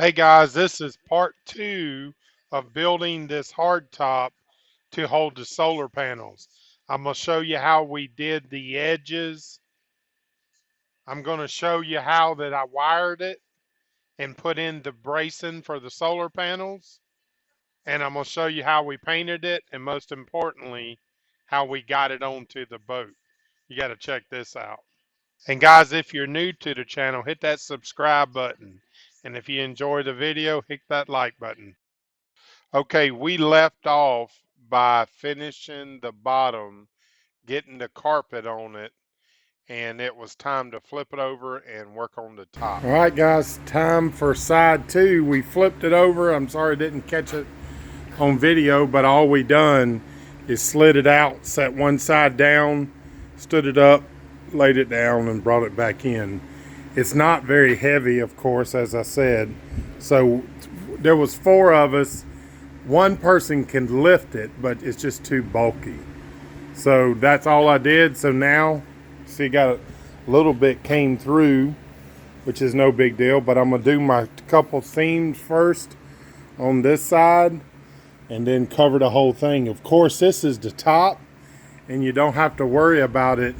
Hey guys, this is part 2 of building this hardtop to hold the solar panels. I'm going to show you how we did the edges. I'm going to show you how that I wired it and put in the bracing for the solar panels. And I'm going to show you how we painted it, and most importantly, how we got it onto the boat. You got to check this out. And guys, if you're new to the channel, hit that subscribe button. And if you enjoy the video, hit that like button. Okay, we left off by finishing the bottom, getting the carpet on it, and it was time to flip it over and work on the top. All right, guys, time for side 2. We flipped it over. I'm sorry I didn't catch it on video, but all we done is slid it out, set one side down, stood it up, laid it down, and brought it back in. It's not very heavy, of course, as I said. So there was 4 of us. One person can lift it, but it's just too bulky. So that's all I did. So now, see, got a little bit came through, which is no big deal, but I'm gonna do my couple seams first on this side and then cover the whole thing. Of course, this is the top and you don't have to worry about it.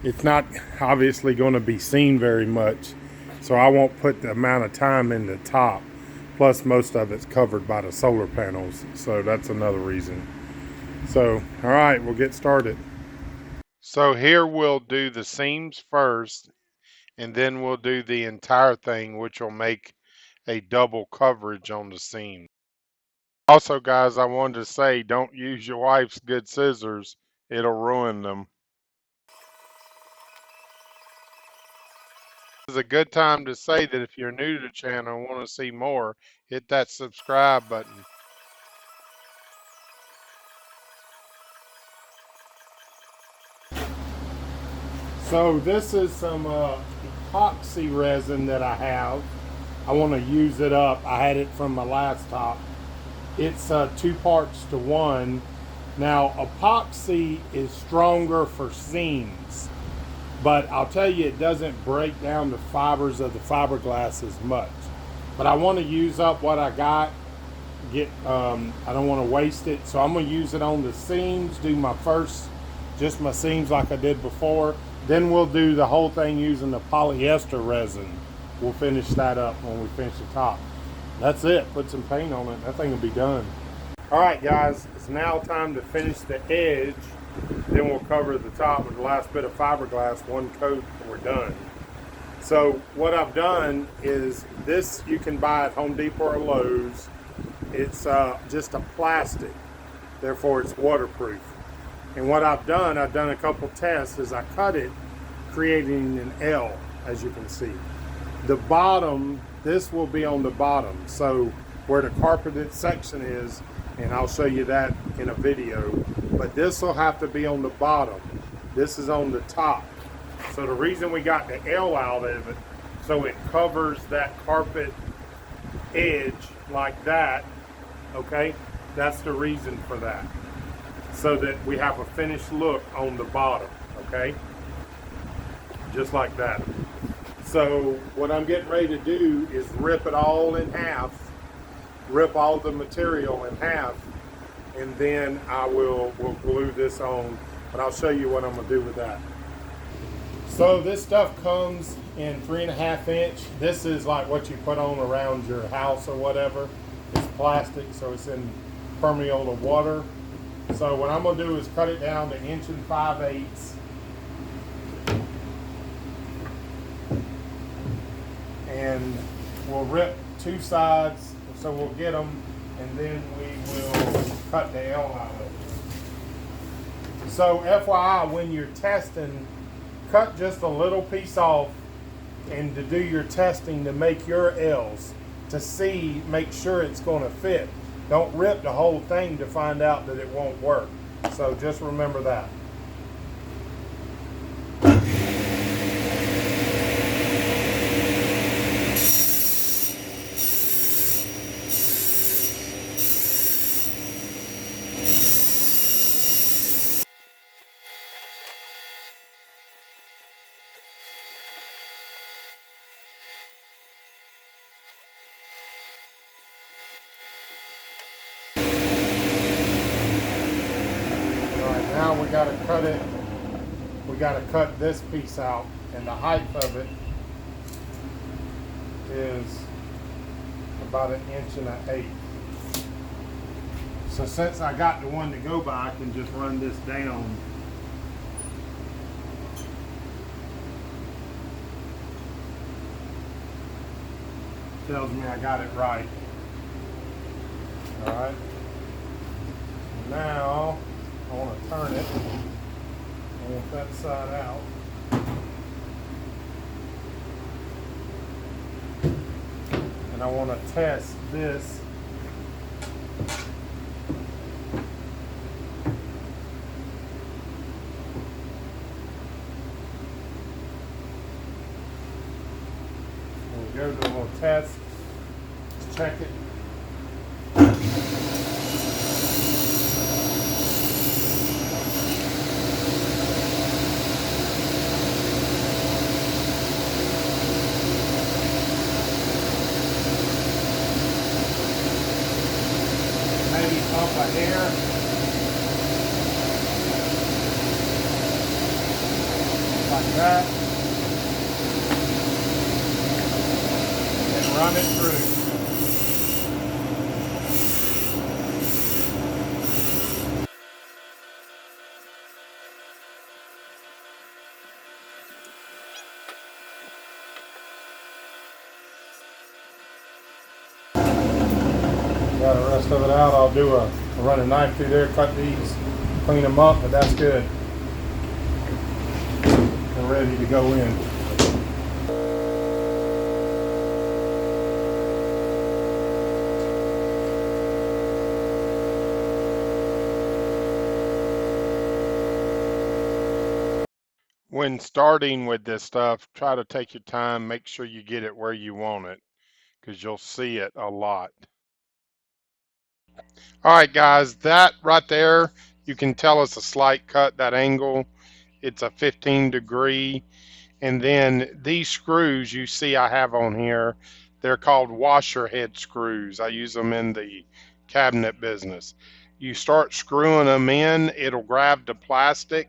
It's not obviously going to be seen very much, so I won't put the amount of time in the top. Plus, most of it's covered by the solar panels, so that's another reason. So, all right, we'll get started. So here we'll do the seams first, and then we'll do the entire thing, which will make a double coverage on the seam. Also, guys, I wanted to say, don't use your wife's good scissors. It'll ruin them. This is a good time to say that if you're new to the channel and want to see more, hit that subscribe button. So this is some epoxy resin that I have. I want to use it up. I had it from my last top. It's 2 parts to 1. Now epoxy is stronger for seams, but I'll tell you, it doesn't break down the fibers of the fiberglass as much. But I want to use up what I got. I don't want to waste it, so I'm going to use it on the seams. Do my first, just my seams like I did before. Then we'll do the whole thing using the polyester resin. We'll finish that up when we finish the top. That's it. Put some paint on it. That thing will be done. All right, guys. It's now time to finish the edge. Then we'll cover the top with the last bit of fiberglass, 1 coat, and we're done. So what I've done is this you can buy at Home Depot or Lowe's. It's just a plastic. Therefore, it's waterproof. And what I've done a couple tests, is I cut it, creating an L, as you can see. The bottom, this will be on the bottom. So where the carpeted section is, and I'll show you that in a video, but this will have to be on the bottom. This is on the top. So the reason we got the L out of it, so it covers that carpet edge like that, okay? That's the reason for that. So that we have a finished look on the bottom, okay? Just like that. So what I'm getting ready to do is rip it all in half, rip all the material in half, and then we'll glue this on, but I'll show you what I'm gonna do with that. So this stuff comes in 3.5 inch. This is like what you put on around your house or whatever. It's plastic, so it's impermeable to water. So what I'm gonna do is cut it down to 1 5/8 inches. And we'll rip 2 sides, so we'll get them, and then we will cut the L out of it. So FYI, when you're testing, cut just a little piece off, and to do your testing to make your L's, to see, make sure it's gonna fit. Don't rip the whole thing to find out that it won't work. So just remember that. now we got to cut it. We got to cut this piece out, and the height of it is about 1.125 inches. So since I got the one to go by, I can just run this down. Tells me I got it right. All right. Now I want to turn it. I want that side out. And I want to test this. We'll go to a little test. Check it. Maybe pump a hair. Like that. And run it through. Got the rest of it out. I'll run a knife through there, cut these, clean them up, but that's good. They're ready to go in. When starting with this stuff, try to take your time, make sure you get it where you want it, because you'll see it a lot. All right, guys, that right there, you can tell it's a slight cut, that angle. It's a 15-degree. And then these screws you see I have on here, they're called washer head screws. I use them in the cabinet business. You start screwing them in, it'll grab the plastic,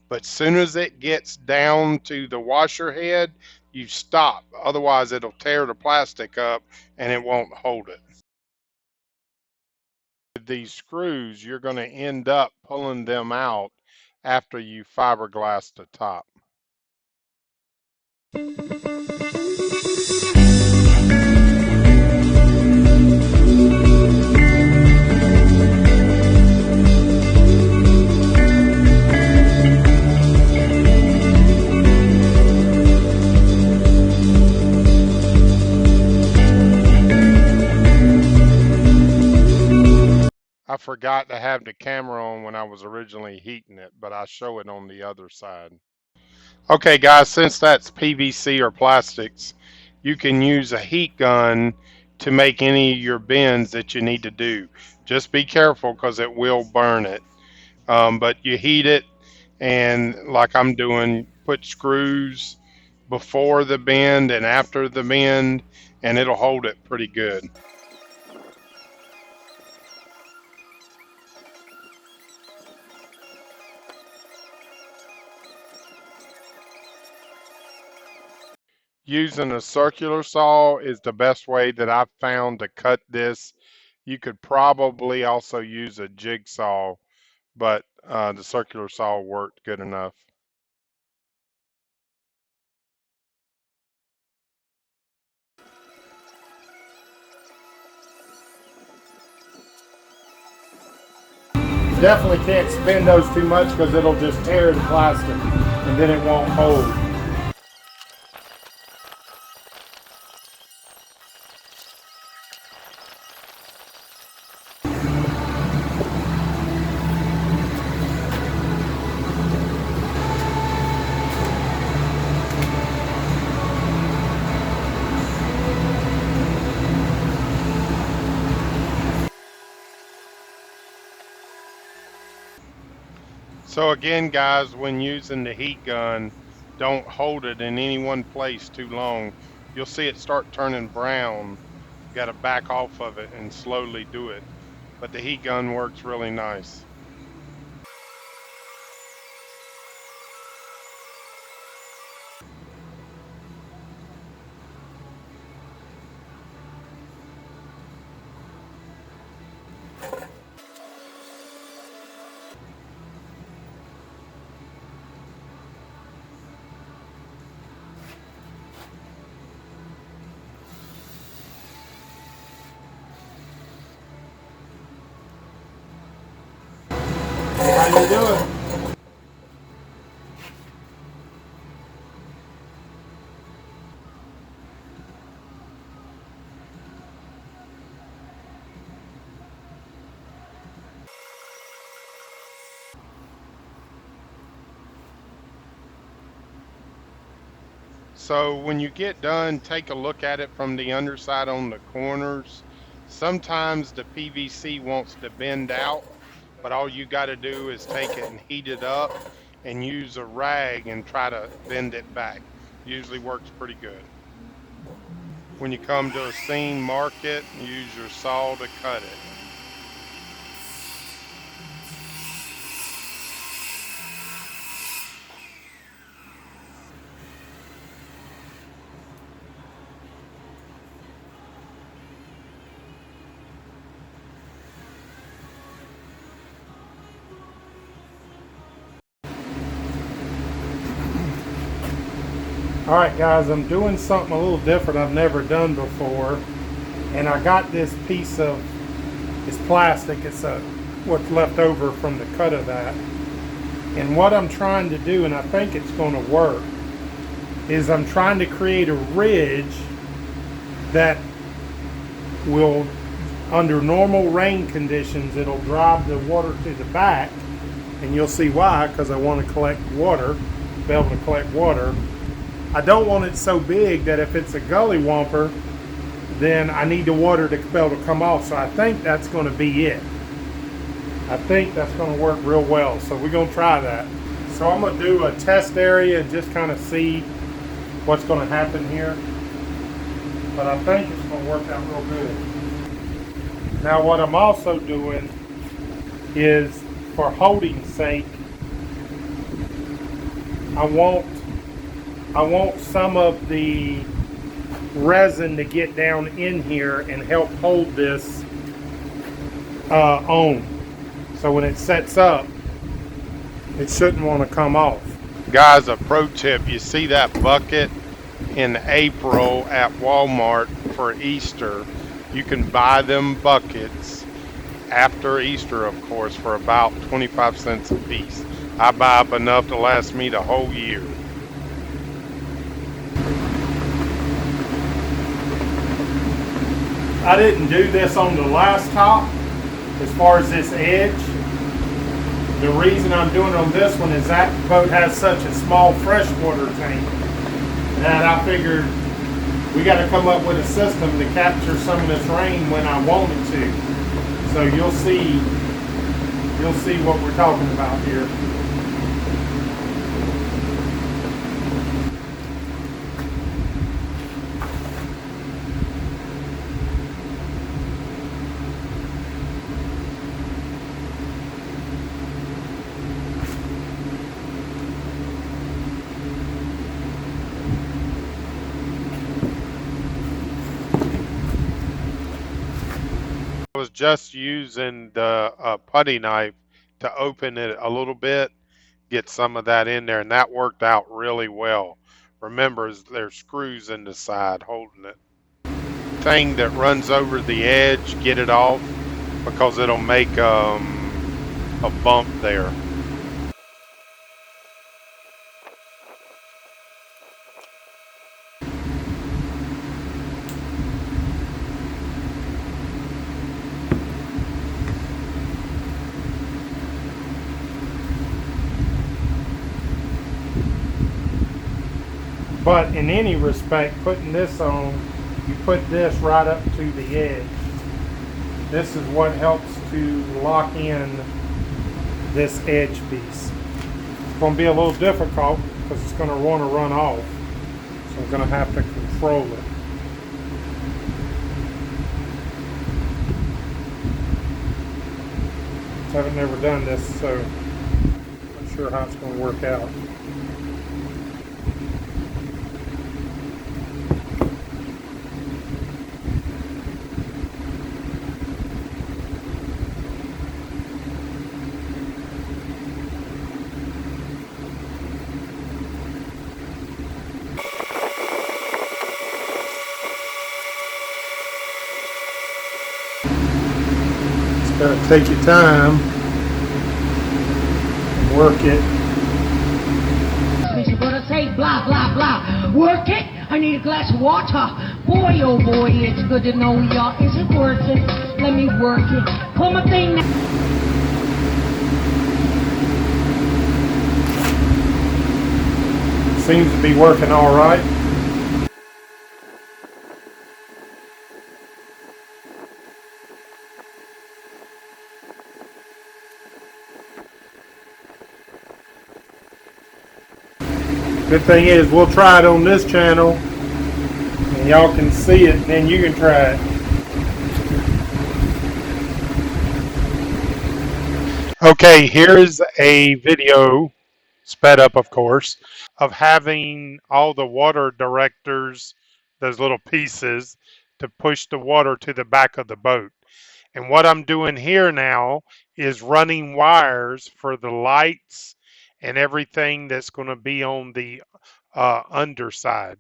but soon as it gets down to the washer head, you stop. Otherwise, it'll tear the plastic up and it won't hold it. With these screws, you're going to end up pulling them out after you fiberglass the top. I forgot to have the camera on when I was originally heating it, but I show it on the other side. Okay guys, since that's PVC or plastics, you can use a heat gun to make any of your bends that you need to do. Just be careful because it will burn it. But you heat it, and like I'm doing, put screws before the bend and after the bend, and it'll hold it pretty good. Using a circular saw is the best way that I've found to cut this. You could probably also use a jigsaw, but the circular saw worked good enough. Definitely can't spin those too much because it'll just tear the plastic and then it won't hold. So again, guys, when using the heat gun, don't hold it in any one place too long. You'll see it start turning brown. You got to back off of it and slowly do it. But the heat gun works really nice. you do it. So when you get done, take a look at it from the underside on the corners. Sometimes the PVC wants to bend out, but all you got to do is take it and heat it up and use a rag and try to bend it back. Usually works pretty good. When you come to a seam, mark it, use your saw to cut it. Alright guys, I'm doing something a little different I've never done before. And I got this piece of, it's plastic, it's what's left over from the cut of that. And what I'm trying to do, and I think it's going to work, is I'm trying to create a ridge that will, under normal rain conditions, it'll drive the water to the back. And you'll see why, because I want to collect water, be able to collect water. I don't want it so big that if it's a gully wamper, then I need the water to be able to come off. So I think that's going to be it. I think that's going to work real well. So we're going to try that. So I'm going to do a test area and just kind of see what's going to happen here. But I think it's going to work out real good. Now what I'm also doing is, for holding sake, I want some of the resin to get down in here and help hold this on. So when it sets up, it shouldn't want to come off. Guys, a pro tip, you see that bucket in April at Walmart for Easter. You can buy them buckets after Easter, of course, for about 25 cents a piece. I buy up enough to last me the whole year. I didn't do this on the last top as far as this edge. The reason I'm doing it on this one is that boat has such a small freshwater tank that I figured we got to come up with a system to capture some of this rain when I want it to. So you'll see what we're talking about here. I was just using the putty knife to open it a little bit, get some of that in there, and that worked out really well. Remember, there's screws in the side holding it. Thing that runs over the edge, get it off, because it'll make a bump there. But in any respect, putting this on, you put this right up to the edge. This is what helps to lock in this edge piece. It's going to be a little difficult because it's going to want to run off. So I'm going to have to control it. I've never done this, so I'm not sure how it's going to work out. Gotta take your time. work it. You're gonna say blah blah blah. Work it. I need a glass of water. Boy, oh boy, it's good to know y'all. Is it worth it? Let me work it. Pull my thing now. Seems to be working all right. Good thing is we'll try it on this channel and y'all can see it and then you can try it. Okay, here's a video, sped up of course, of having all the water directors, those little pieces, to push the water to the back of the boat. And what I'm doing here now is running wires for the lights and everything that's going to be on the underside.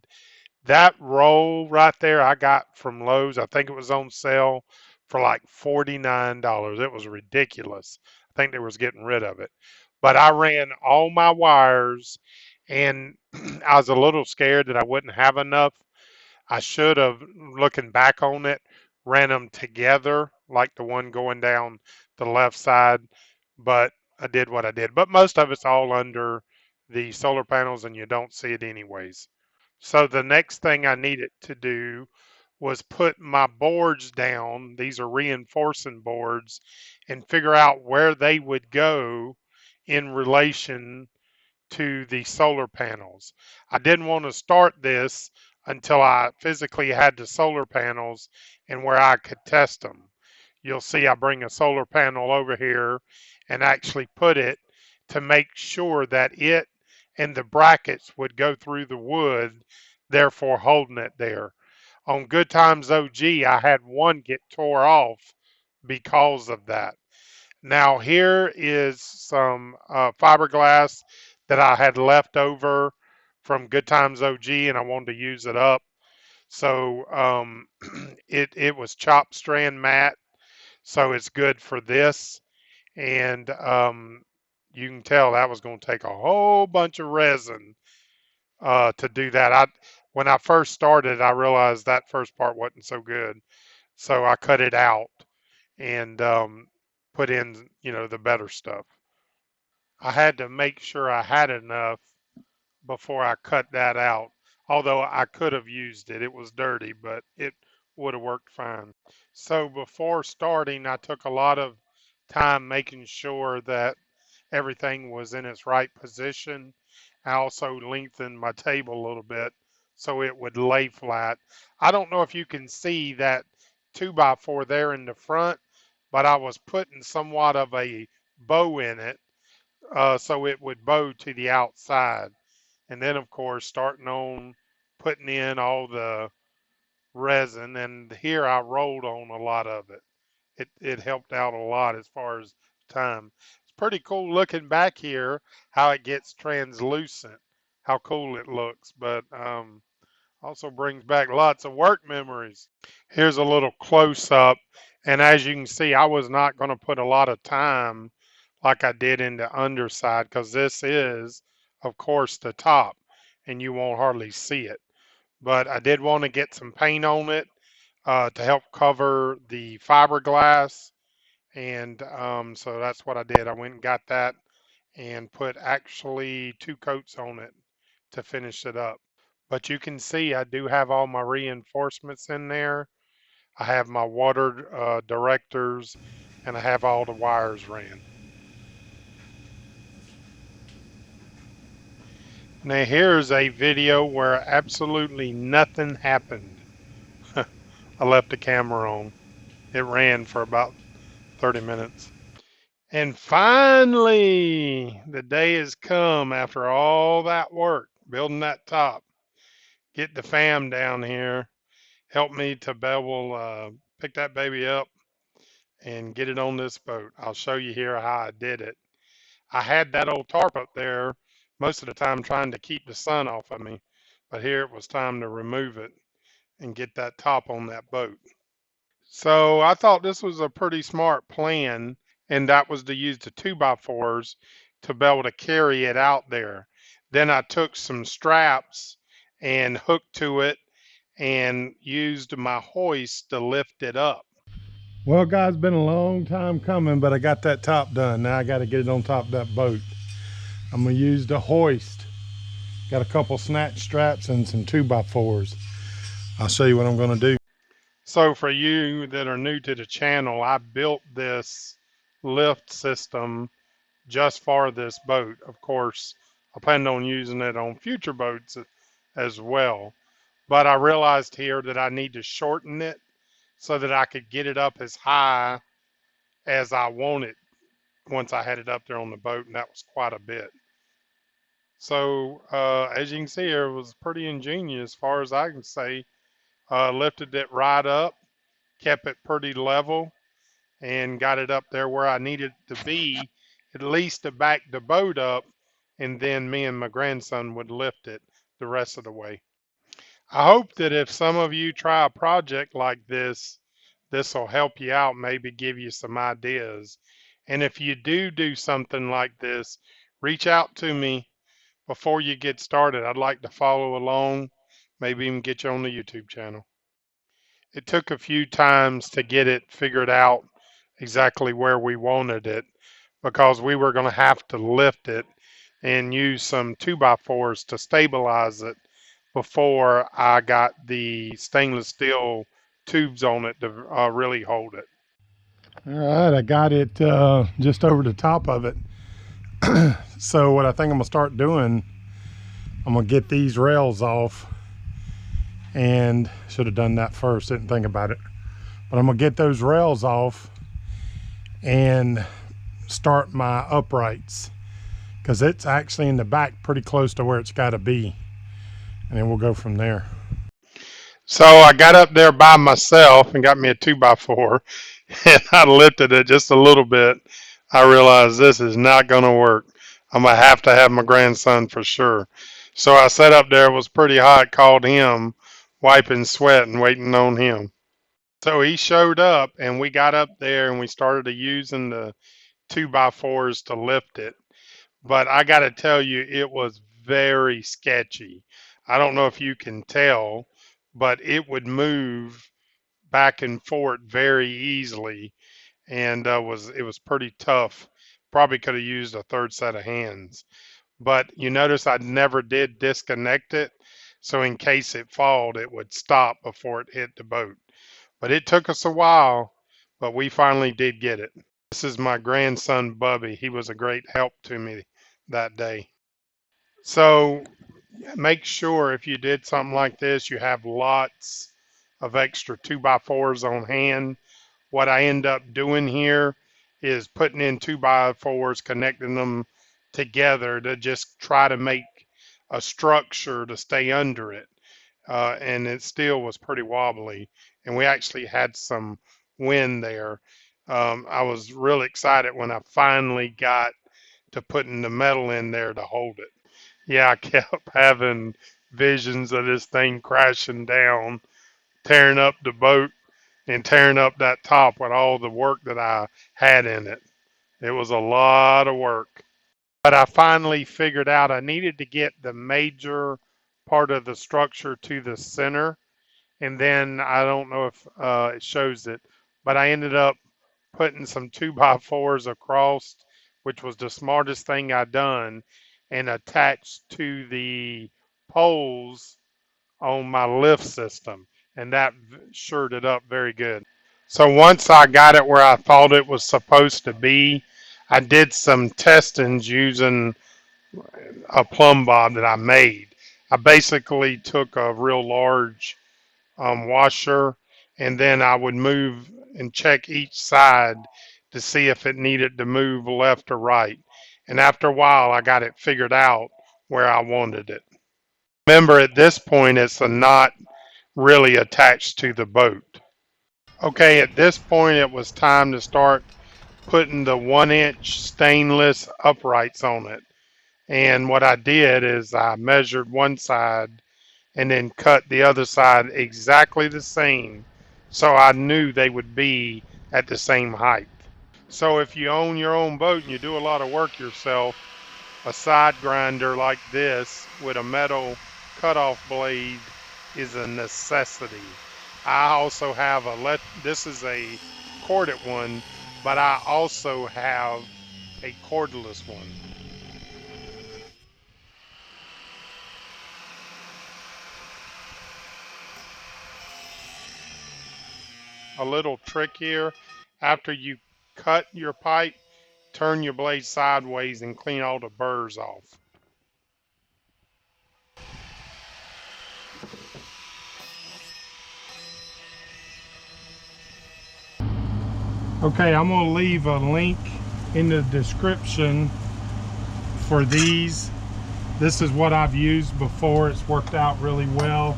That roll right there I got from Lowe's. I think it was on sale for like $49. It was ridiculous. I think they was getting rid of it. But I ran all my wires and I was a little scared that I wouldn't have enough. I should have, looking back on it, ran them together like the one going down the left side, but I did what I did. But most of it's all under the solar panels and you don't see it anyways. So the next thing I needed to do was put my boards down. These are reinforcing boards, and figure out where they would go in relation to the solar panels. I didn't want to start this until I physically had the solar panels and where I could test them. You'll see I bring a solar panel over here and actually put it to make sure that it and the brackets would go through the wood, therefore holding it there. On Good Times OG, I had one get tore off because of that. Now here is some fiberglass that I had left over from Good Times OG, and I wanted to use it up. So it was chopped strand mat, so it's good for this. And you can tell that was going to take a whole bunch of resin to do that. When I first started, I realized that first part wasn't so good, so I cut it out and put in, the better stuff. I had to make sure I had enough before I cut that out. Although I could have used it. It was dirty, but it would have worked fine. So before starting, I took a lot of time making sure that everything was in its right position. I also lengthened my table a little bit so it would lay flat. I don't know if you can see that 2x4 there in the front, but I was putting somewhat of a bow in it so it would bow to the outside. And then, of course, starting on putting in all the resin. And here I rolled on a lot of it. It helped out a lot as far as time. It's pretty cool looking back here how it gets translucent, how cool it looks. But also brings back lots of work memories. Here's a little close up. And as you can see, I was not going to put a lot of time like I did in the underside because this is, of course, the top and you won't hardly see it. But I did want to get some paint on it to help cover the fiberglass. And so that's what I did. I went and got that and put actually 2 coats on it to finish it up. But you can see I do have all my reinforcements in there. I have my water directors and I have all the wires ran. Now here's a video where absolutely nothing happened. I left the camera on. It ran for about 30 minutes. And finally, the day has come after all that work, building that top. Get the fam down here, help me to be able pick that baby up and get it on this boat. I'll show you here how I did it. I had that old tarp up there most of the time trying to keep the sun off of me, but here it was time to remove it and get that top on that boat. So I thought this was a pretty smart plan, and that was to use the 2x4s to be able to carry it out there. Then I took some straps and hooked to it and used my hoist to lift it up. Well, guys, been a long time coming, but I got that top done. Now I got to get it on top of that boat. I'm going to use the hoist. Got a couple snatch straps and some 2x4s. I'll show you what I'm going to do. So for you that are new to the channel, I built this lift system just for this boat. Of course, I plan on using it on future boats as well. But I realized here that I need to shorten it so that I could get it up as high as I wanted once I had it up there on the boat, and that was quite a bit. So as you can see here, it was pretty ingenious as far as I can say. Lifted it right up, kept it pretty level, and got it up there where I needed it to be, at least to back the boat up, and then me and my grandson would lift it the rest of the way. I hope that if some of you try a project like this will help you out, maybe give you some ideas. And if you do something like this, reach out to me before you get started. I'd like to follow along, maybe even get you on the YouTube channel. It took a few times to get it figured out exactly where we wanted it, because we were going to have to lift it and use some 2x4s to stabilize it before I got the stainless steel tubes on it to really hold it. All right, I got it just over the top of it. So what I think I'm gonna start doing, I'm gonna get these rails off, and should have done that first, didn't think about it. But I'm gonna get those rails off and start my uprights, because it's actually in the back pretty close to where it's got to be, and then we'll go from there. So I got up there by myself and got me a 2x4, and I lifted it just a little bit. I realized this is not going to work. I'm going to have my grandson for sure. So I sat up there, it was pretty hot, called him, wiping sweat and waiting on him. So he showed up, and we got up there and we started using the 2x4s to lift it. But I got to tell you, it was very sketchy. I don't know if you can tell, but it would move back and forth very easily, and it was pretty tough. Probably could have used a third set of hands. But you notice I never did disconnect it, so in case it falled, it would stop before it hit the boat. But it took us a while, but we finally did get it. This is my grandson, Bubby. He was a great help to me that day. So make sure if you did something like this, you have lots of extra 2x4s on hand. What I end up doing here is putting in 2x4s, connecting them together to just try to make a structure to stay under it. And it still was pretty wobbly, and we actually had some wind there. I was really excited when I finally got to putting the metal in there to hold it. Yeah, I kept having visions of this thing crashing down, tearing up the boat and tearing up that top with all the work that I had in it. It was a lot of work. But I finally figured out I needed to get the major part of the structure to the center. And then I don't know if it shows it, but I ended up putting some 2x4s across, which was the smartest thing I done, and attached to the poles on my lift system, and that shored it up very good. So once I got it where I thought it was supposed to be, I did some testings using a plumb bob that I made. I basically took a real large washer, and then I would move and check each side to see if it needed to move left or right. And after a while, I got it figured out where I wanted it. Remember, at this point, it's not really attached to the boat. Okay, at this point, it was time to start putting the 1-inch stainless uprights on it. And what I did is I measured one side and then cut the other side exactly the same, so I knew they would be at the same height. So if you own your own boat and you do a lot of work yourself, a side grinder like this with a metal cutoff blade is a necessity. I also have this is a corded one, but I also have a cordless one. A little trick here, after you cut your pipe, turn your blade sideways and clean all the burrs off. Okay, I'm going to leave a link in the description for these. This is what I've used before. It's worked out really well.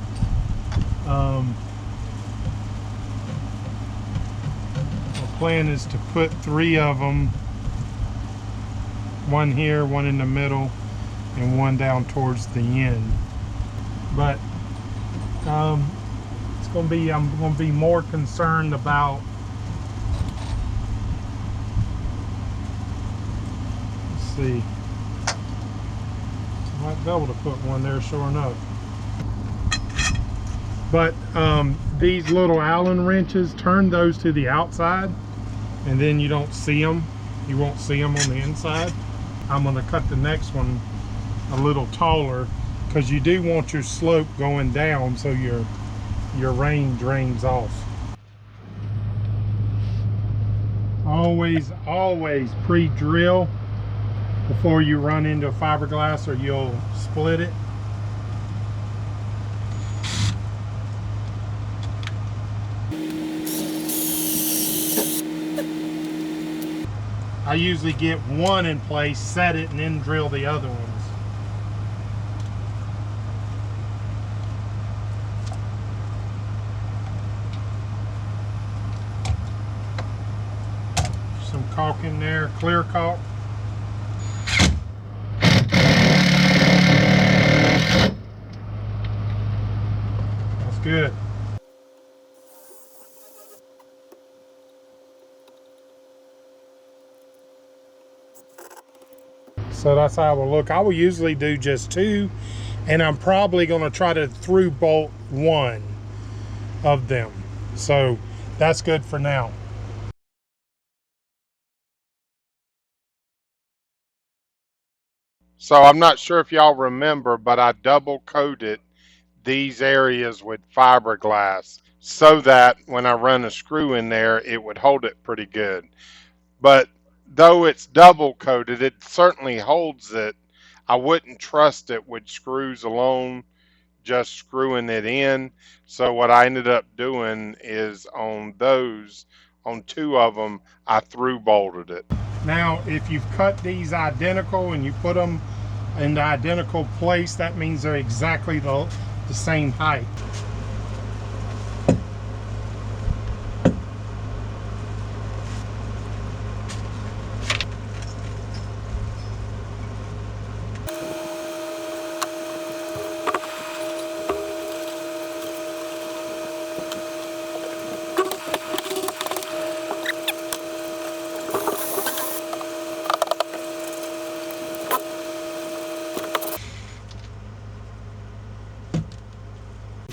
The plan is to put 3 of them, one here, one in the middle, and one down towards the end. But it's going to be, I'm going to be more concerned about, let's see, I might be able to put one there sure enough. But these little Allen wrenches, turn those to the outside and then you don't see them. You won't see them on the inside. I'm going to cut the next one a little taller because you do want your slope going down so your rain drains off. Always pre-drill before you run into a fiberglass or you'll split it. I usually get one in place, set it, and then drill the other ones. Some caulk in there, clear caulk. That's good. So that's how I will look. I will usually do just 2, and I'm probably going to try to through bolt 1 of them. So that's good for now. So I'm not sure if y'all remember, but I double coated these areas with fiberglass so that when I run a screw in there, it would hold it pretty good. But though it's double coated, it certainly holds it. I wouldn't trust it with screws alone, just screwing it in. So what I ended up doing is on 2 of them, I through bolted it. Now, if you've cut these identical and you put them in the identical place, that means they're exactly the same height.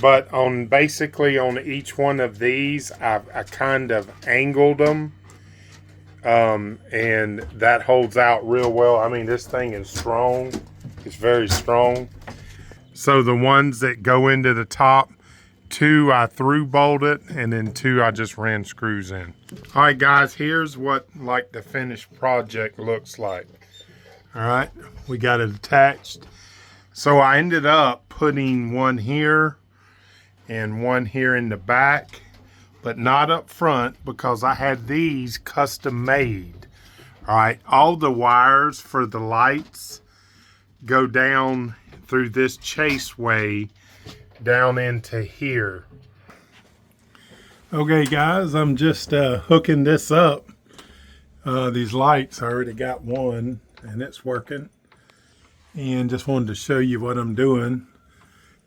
But basically on each one of these, I kind of angled them, and that holds out real well. I mean, this thing is strong. It's very strong. So the ones that go into the top, 2 I through bolted, and then 2 I just ran screws in. All right, guys, here's what like the finished project looks like. All right, we got it attached. So I ended up putting one here and one here in the back, but not up front because I had these custom made. All right, all the wires for the lights go down through this chaseway down into here. Okay guys, I'm just hooking this up. These lights, I already got one and it's working, and just wanted to show you what I'm doing.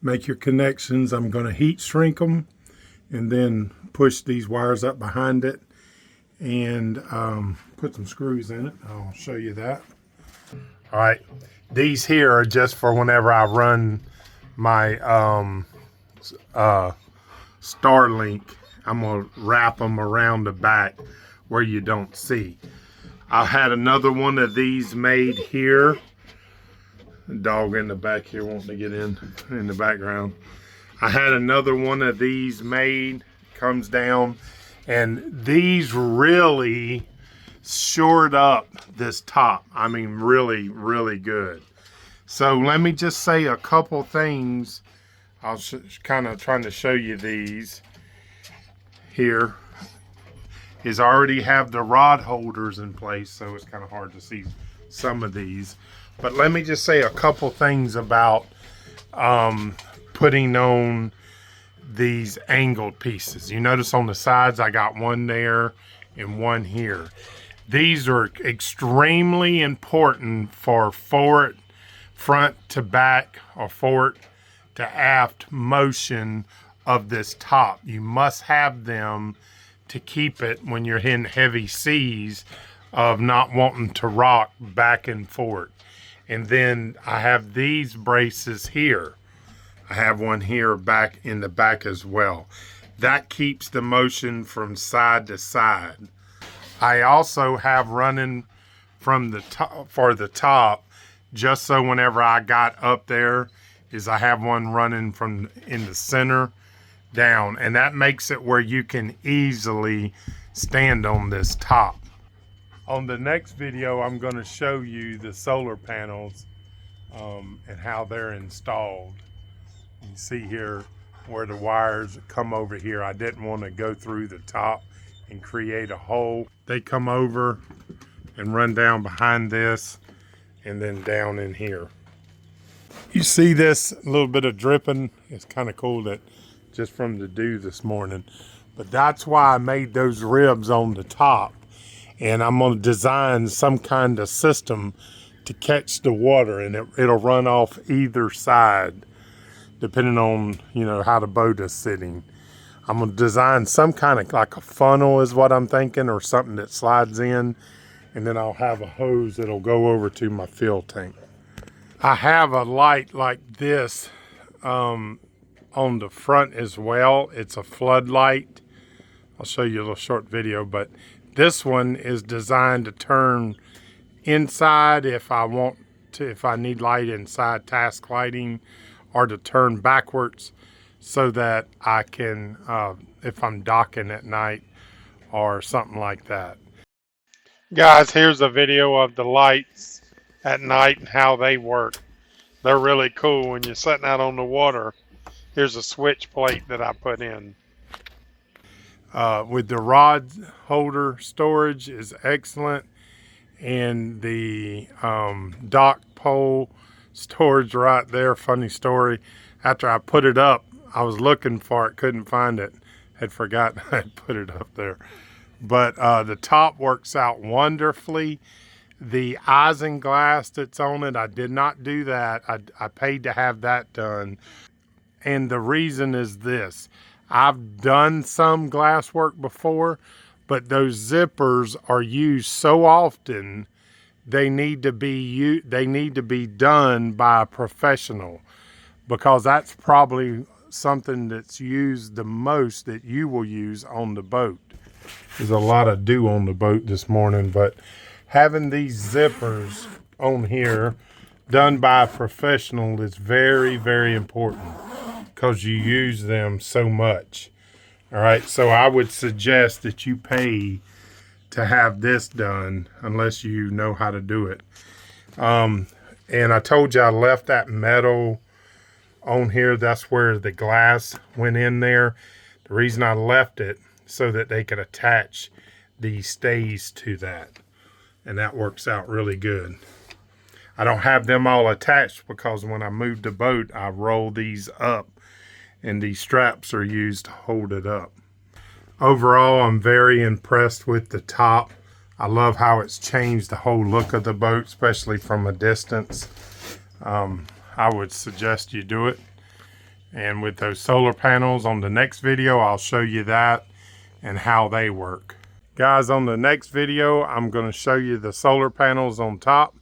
Make your connections. I'm going to heat shrink them and then push these wires up behind it and put some screws in it. I'll show you that. All right, these here are just for whenever I run my Starlink. I'm gonna wrap them around the back where you don't see. I had another one of these made here. Dog in the back here wanting to get in the background. I had another one of these made, comes down, and these really shored up this top. I mean, really, really good. So let me just say a couple things. I'll kind of trying to show you these here. Is I already have the rod holders in place, so it's kind of hard to see some of these. But let me just say a couple things about putting on these angled pieces. You notice on the sides I got one there and one here. These are extremely important for forward, front to back, or forward to aft motion of this top. You must have them to keep it when you're in heavy seas of not wanting to rock back and forth. And then I have these braces here. I have one here back in the back as well. That keeps the motion from side to side. I also have running from the top for the top, just so whenever I got up there, is I have one running from in the center down, and that makes it where you can easily stand on this top. On the next video, I'm going to show you the solar panels and how they're installed. You see here where the wires come over here. I didn't want to go through the top and create a hole. They come over and run down behind this and then down in here. You see this little bit of dripping? It's kind of cool that just from the dew this morning. But that's why I made those ribs on the top. And I'm going to design some kind of system to catch the water, and it'll run off either side depending on, you know, how the boat is sitting. I'm going to design some kind of like a funnel is what I'm thinking, or something that slides in, and then I'll have a hose that'll go over to my fill tank. I have a light like this on the front as well. It's a floodlight. I'll show you a little short video, but this one is designed to turn inside if I want to, if I need light inside, task lighting, or to turn backwards so that I can, if I'm docking at night or something like that. Guys, here's a video of the lights at night and how they work. They're really cool when you're sitting out on the water. Here's a switch plate that I put in. With the rod holder storage is excellent, and the dock pole storage right there. Funny story, after I put it up, I was looking for it, couldn't find it, had forgotten I had put it up there. But the top works out wonderfully. The isinglass that's on it, I did not do that. I paid to have that done, and the reason is this. I've done some glass work before, but those zippers are used so often, they need to be done by a professional, because that's probably something that's used the most that you will use on the boat. There's a lot of dew on the boat this morning, but having these zippers on here done by a professional is very, very important, because you use them so much. All right, so I would suggest that you pay to have this done unless you know how to do it. And I told you I left that metal on here. That's where the glass went in there. The reason I left it so that they could attach these stays to that, and that works out really good. I don't have them all attached because when I moved the boat, I roll these up, and these straps are used to hold it up. Overall, I'm very impressed with the top. I love how it's changed the whole look of the boat, especially from a distance. I would suggest you do it. And with those solar panels on the next video, I'll show you that and how they work. Guys, on the next video, I'm going to show you the solar panels on top.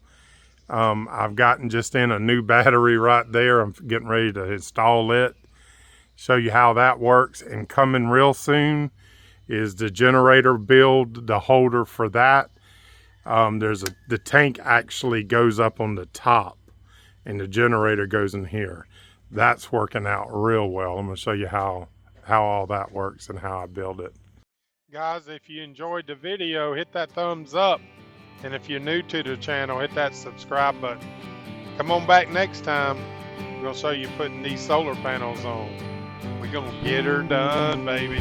I've gotten just in a new battery right there. I'm getting ready to install it. Show you how that works. And coming real soon is the generator build, the holder for that. The tank actually goes up on the top and the generator goes in here. That's working out real well. I'm going to show you how all that works and how I build it. Guys, if you enjoyed the video, hit that thumbs up. And if you're new to the channel, hit that subscribe button. Come on back next time. We're going to show you putting these solar panels on. We're going to get her done, baby.